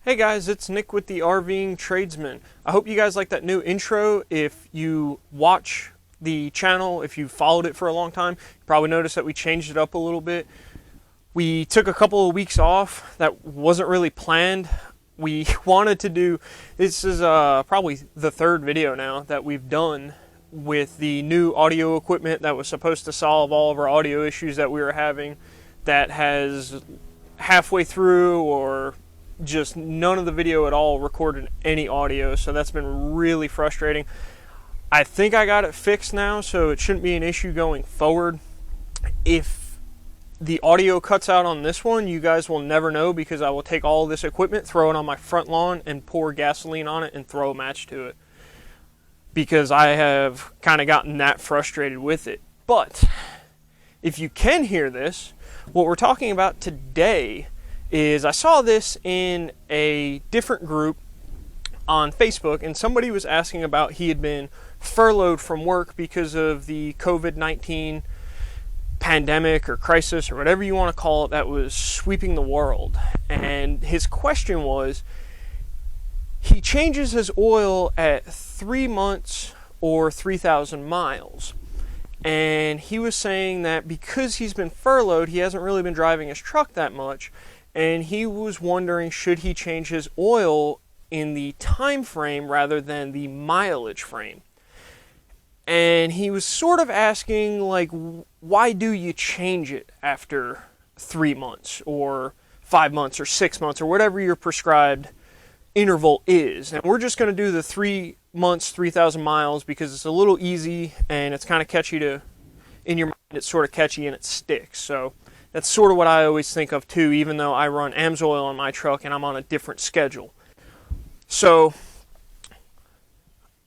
Hey guys, it's Nick with the RVing Tradesman. I hope you guys like that new intro. If you watch the channel, if you followed it for a long time, you probably noticed that we changed it up a little bit. We took a couple of weeks off. That wasn't really planned. We wanted to do, this is probably the third video now that we've done with the new audio equipment that was supposed to solve all of our audio issues that we were having, that has halfway through or just none of the video at all recorded any audio, so that's been really frustrating. I think I got it fixed now, so it shouldn't be an issue going forward. If the audio cuts out on this one, you guys will never know, because I will take all of this equipment, throw it on my front lawn, and pour gasoline on it and throw a match to it, because I have kind of gotten that frustrated with it. But if you can hear this, what we're talking about today is, I saw this in a different group on Facebook, and somebody was asking about he had been furloughed from work because of the COVID-19 pandemic or crisis or whatever you want to call it that was sweeping the world. And his question was, he changes his oil at 3 months or 3,000 miles. And he was saying that because he's been furloughed, he hasn't really been driving his truck that much. And he was wondering, should he change his oil in the time frame rather than the mileage frame? And he was sort of asking, like, why do you change it after 3 months or 5 months or 6 months or whatever your prescribed interval is? And we're just going to do the 3 months, 3,000 miles, because it's a little easy and it's kind of catchy to, in your mind, it's sort of catchy and it sticks. So that's sort of what I always think of too, even though I run AMSOIL on my truck and I'm on a different schedule. So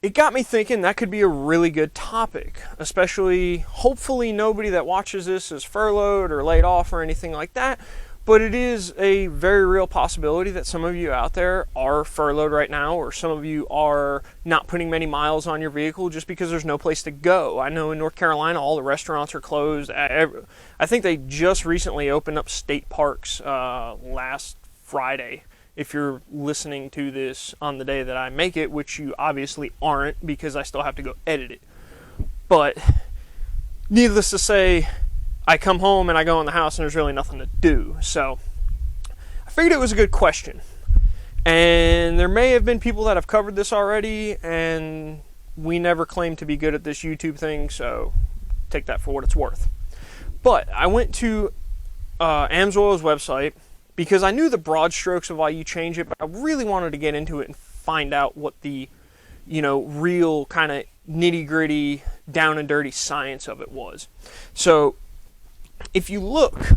it got me thinking that could be a really good topic, especially, hopefully nobody that watches this is furloughed or laid off or anything like that, but it is a very real possibility that some of you out there are furloughed right now, or some of you are not putting many miles on your vehicle just because there's no place to go. I know in North Carolina all the restaurants are closed. I think they just recently opened up state parks last Friday. If you're listening to this on the day that I make it, which you obviously aren't, because I still have to go edit it. But needless to say, I come home and I go in the house and there's really nothing to do. So I figured it was a good question. And there may have been people that have covered this already, and we never claim to be good at this YouTube thing, so take that for what it's worth. But I went to AMSOIL's website because I knew the broad strokes of why you change it, but I really wanted to get into it and find out what the, real kind of nitty-gritty, down and dirty science of it was. So if you look,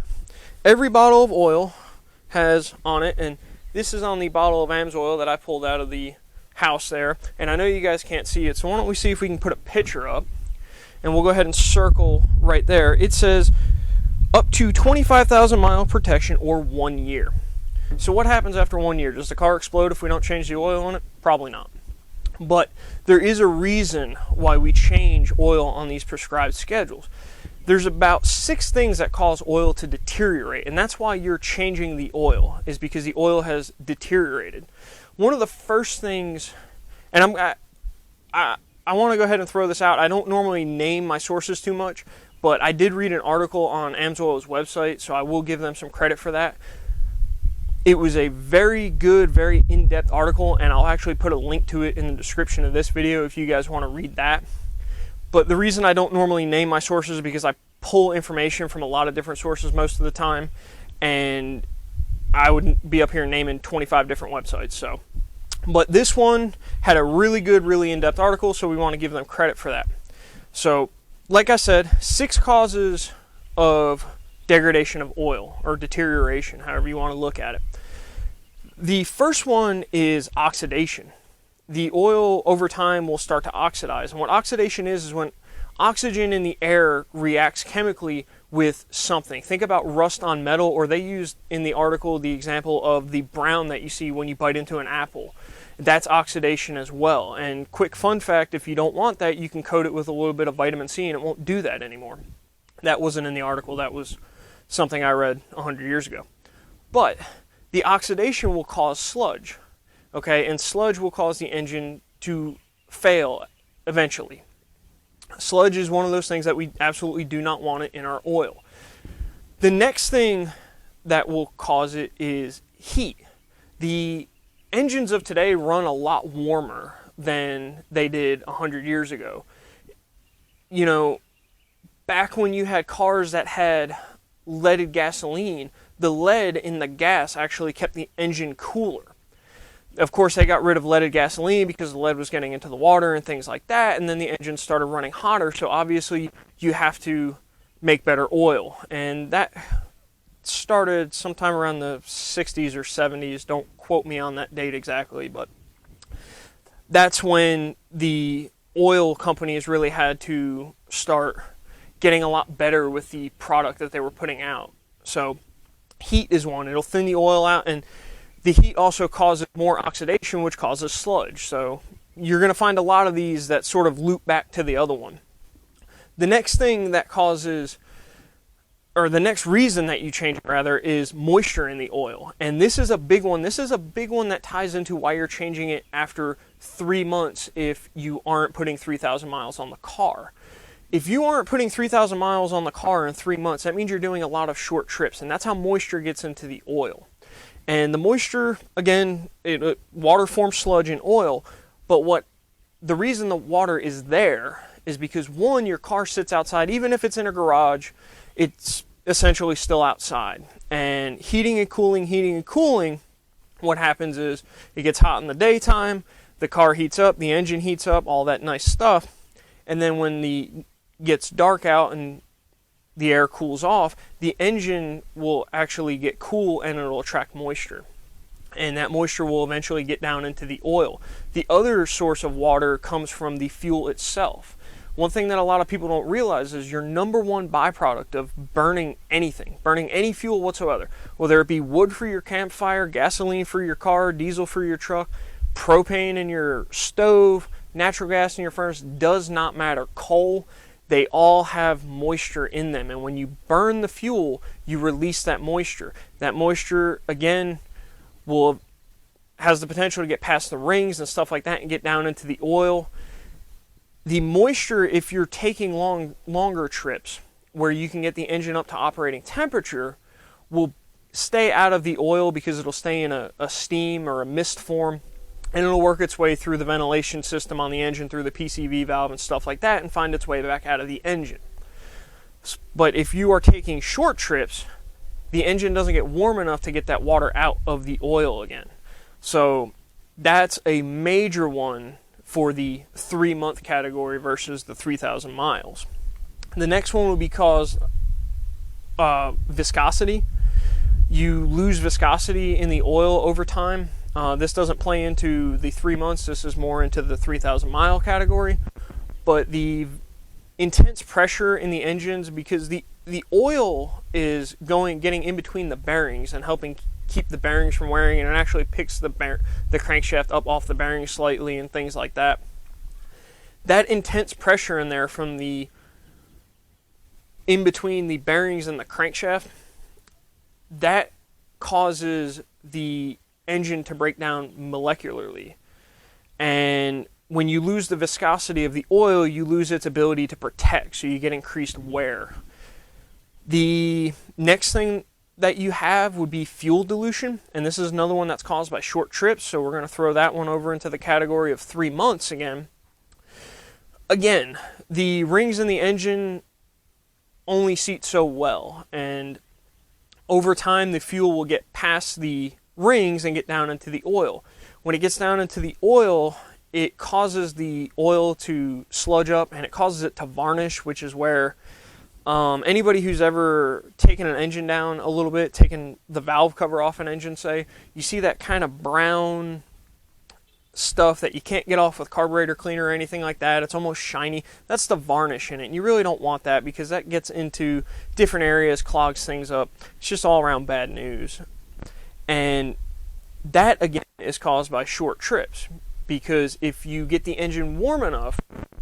every bottle of oil has on it, and this is on the bottle of AMSOIL that I pulled out of the house there, and I know you guys can't see it, so why don't we see if we can put a picture up, and we'll go ahead and circle right there. It says up to 25,000 mile protection or 1 year. So what happens after 1 year? Does the car explode if we don't change the oil on it? Probably not. But there is a reason why we change oil on these prescribed schedules. There's about 6 things that cause oil to deteriorate, and that's why you're changing the oil, is because the oil has deteriorated. One of the first things, and I want to go ahead and throw this out. I don't normally name my sources too much, but I did read an article on AMSOIL's website, so I will give them some credit for that. It was a very good, very in-depth article, and I'll actually put a link to it in the description of this video if you guys want to read that. But the reason I don't normally name my sources is because I pull information from a lot of different sources most of the time, and I wouldn't be up here naming 25 different websites. So, but this one had a really good, really in-depth article, so we want to give them credit for that. So, like I said, 6 causes of degradation of oil, or deterioration, however you want to look at it. The first one is oxidation. The oil over time will start to oxidize. And what oxidation is when oxygen in the air reacts chemically with something. Think about rust on metal, or they used in the article the example of the brown that you see when you bite into an apple. That's oxidation as well. And quick fun fact, if you don't want that, you can coat it with a little bit of vitamin C and it won't do that anymore. That wasn't in the article. That was something I read 100 years ago. But The oxidation will cause sludge, okay, and sludge will cause the engine to fail eventually. Sludge is one of those things that we absolutely do not want it in our oil. The next thing that will cause it is heat. The engines of today run a lot warmer than they did 100 years ago. You know, back when you had cars that had leaded gasoline, the lead in the gas actually kept the engine cooler. Of course, they got rid of leaded gasoline because the lead was getting into the water and things like that, and then the engine started running hotter, so obviously you have to make better oil. And that started sometime around the 60s or 70s. Don't quote me on that date exactly, but that's when the oil companies really had to start getting a lot better with the product that they were putting out. So heat is one. It'll thin the oil out, and the heat also causes more oxidation, which causes sludge. So you're going to find a lot of these that sort of loop back to the other one. The next thing that causes, or the next reason that you change it rather, is moisture in the oil. And this is a big one. This is a big one that ties into why you're changing it after 3 months if you aren't putting 3,000 miles on the car. If you aren't putting 3,000 miles on the car in 3 months, that means you're doing a lot of short trips, and that's how moisture gets into the oil. And the moisture, again, water forms sludge in oil, but the reason the water is there is because, one, your car sits outside. Even if it's in a garage, it's essentially still outside. And heating and cooling, what happens is it gets hot in the daytime, the car heats up, the engine heats up, all that nice stuff. And then when it gets dark out and the air cools off, the engine will actually get cool and it'll attract moisture. And that moisture will eventually get down into the oil. The other source of water comes from the fuel itself. One thing that a lot of people don't realize is your number one byproduct of burning anything, burning any fuel whatsoever, whether it be wood for your campfire, gasoline for your car, diesel for your truck, propane in your stove, natural gas in your furnace, does not matter. Coal, they all have moisture in them, and when you burn the fuel, you release that moisture. That moisture, again, has the potential to get past the rings and stuff like that and get down into the oil. The moisture, if you're taking longer trips where you can get the engine up to operating temperature, will stay out of the oil because it'll stay in a steam or a mist form, and it'll work its way through the ventilation system on the engine, through the PCV valve and stuff like that, and find its way back out of the engine. But if you are taking short trips, the engine doesn't get warm enough to get that water out of the oil again. So that's a major one for the 3-month category versus the 3,000 miles. The next one would be cause viscosity. You lose viscosity in the oil over time. This doesn't play into the 3 months. This is more into the 3,000 mile category. But the intense pressure in the engines, because the oil is getting in between the bearings and helping keep the bearings from wearing, and it actually picks the crankshaft up off the bearings slightly and things like that. That intense pressure in there from in between the bearings and the crankshaft, that causes the engine to break down molecularly. And when you lose the viscosity of the oil, you lose its ability to protect, so you get increased wear. The next thing that you have would be fuel dilution, and this is another one that's caused by short trips, so we're going to throw that one over into the category of 3 months again. Again, the rings in the engine only seat so well, and over time the fuel will get past the rings and get down into the oil. When it gets down into the oil, it causes the oil to sludge up, and it causes it to varnish, which is where anybody who's ever taken an engine down a little bit, taken the valve cover off an engine, say, you see that kind of brown stuff that you can't get off with carburetor cleaner or anything like that. It's almost shiny. That's the varnish in it, and you really don't want that because that gets into different areas, clogs things up. It's just all around bad news. And that, again, is caused by short trips, because if you get the engine warm enough,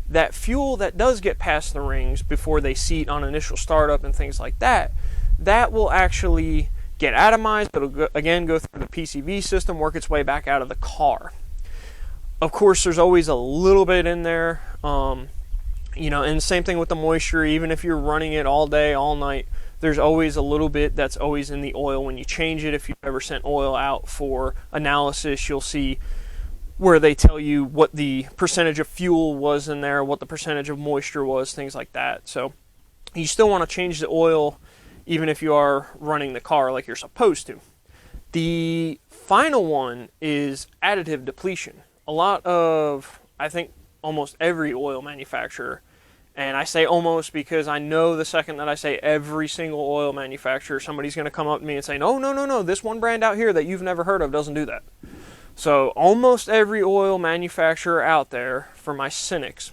that fuel that does get past the rings before they seat on initial startup and things like that, that will actually get atomized. It'll again go through the PCV system, work its way back out of the car. Of course, there's always a little bit in there, you know, and same thing with the moisture. Even if you're running it all day, all night, there's always a little bit that's always in the oil when you change it. If you've ever sent oil out for analysis, you'll see where they tell you what the percentage of fuel was in there, what the percentage of moisture was, things like that. So you still want to change the oil even if you are running the car like you're supposed to. The final one is additive depletion. A lot of, I think, almost every oil manufacturer, and I say almost because I know the second that I say every single oil manufacturer, somebody's going to come up to me and say, no, this one brand out here that you've never heard of doesn't do that. So almost every oil manufacturer out there, for my cynics,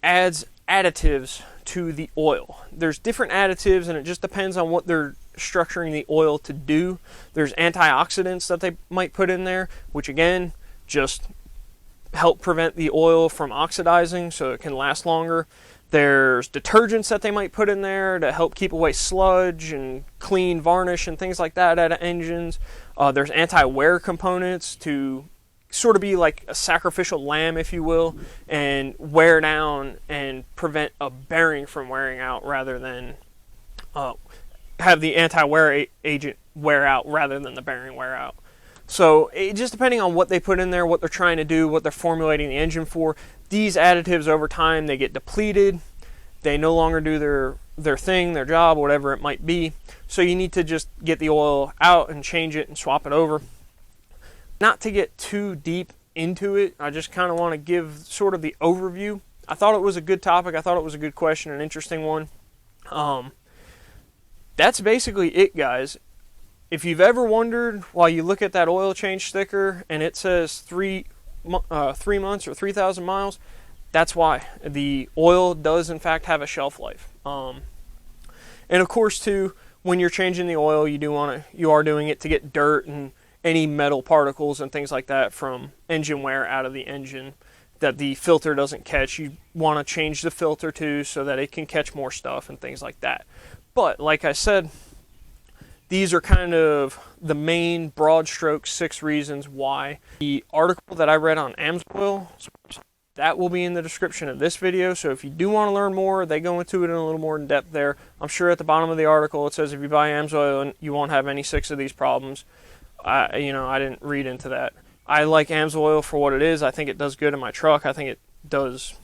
adds additives to the oil. There's different additives, and it just depends on what they're structuring the oil to do. There's antioxidants that they might put in there, which again just help prevent the oil from oxidizing so it can last longer. There's detergents that they might put in there to help keep away sludge and clean varnish and things like that out of engines. There's anti-wear components to sort of be like a sacrificial lamb, if you will, and wear down and prevent a bearing from wearing out rather than have the anti-wear agent wear out rather than the bearing wear out. So it just depending on what they put in there, what they're trying to do, what they're formulating the engine for, these additives over time, they get depleted. They no longer do their thing, their job, whatever it might be. So you need to just get the oil out and change it and swap it over. Not to get too deep into it, I just kind of want to give sort of the overview. I thought it was a good topic. I thought it was a good question, an interesting one. That's basically it, guys. If you've ever wondered while you look at that oil change sticker and it says 3 months or 3,000 miles, that's why. The oil does in fact have a shelf life. And of course too, when you're changing the oil, you are doing it to get dirt and any metal particles and things like that from engine wear out of the engine that the filter doesn't catch. You want to change the filter too so that it can catch more stuff and things like that. But like I said, these are kind of the main broad strokes 6 reasons why. The article that I read on AMSOIL, that will be in the description of this video. So if you do want to learn more, they go into it in a little more in depth there. I'm sure at the bottom of the article it says if you buy AMSOIL, you won't have any 6 of these problems. I didn't read into that. I like AMSOIL for what it is. I think it does good in my truck. I think it does.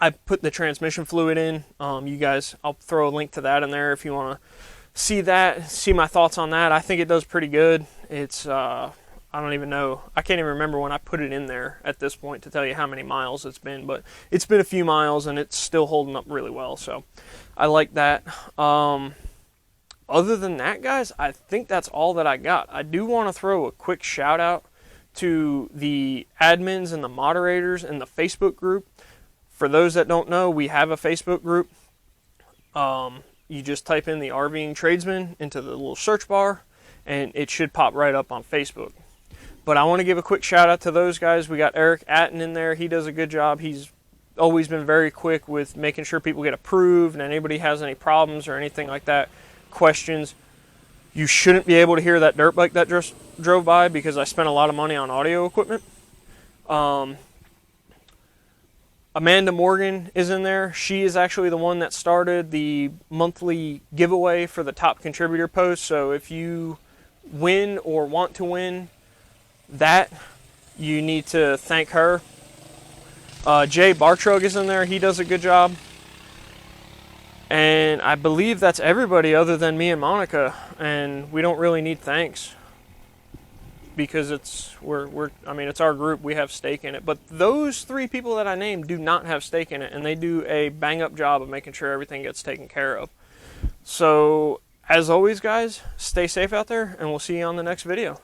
I put the transmission fluid in. You guys, I'll throw a link to that in there if you want to see that, see my thoughts on that. I think it does pretty good. It's, I don't even know. I can't even remember when I put it in there at this point to tell you how many miles it's been, but it's been a few miles and it's still holding up really well. So I like that. Other than that, guys, I think that's all that I got. I do want to throw a quick shout out to the admins and the moderators in the Facebook group. For those that don't know, we have a Facebook group. You just type in the RVing Tradesman into the little search bar, and it should pop right up on Facebook. But I want to give a quick shout out to those guys. We got Eric Atten in there. He does a good job. He's always been very quick with making sure people get approved, and anybody has any problems or anything like that, questions. You shouldn't be able to hear that dirt bike that just drove by because I spent a lot of money on audio equipment. Amanda Morgan is in there. She is actually the one that started the monthly giveaway for the top contributor post. So if you win or want to win that, you need to thank her. Jay Bartrug is in there. He does a good job. And I believe that's everybody other than me and Monica. And we don't really need thanks because it's our group. We have stake in it. But those 3 people that I named do not have stake in it, and they do a bang up job of making sure everything gets taken care of. So as always, guys, stay safe out there, and we'll see you on the next video.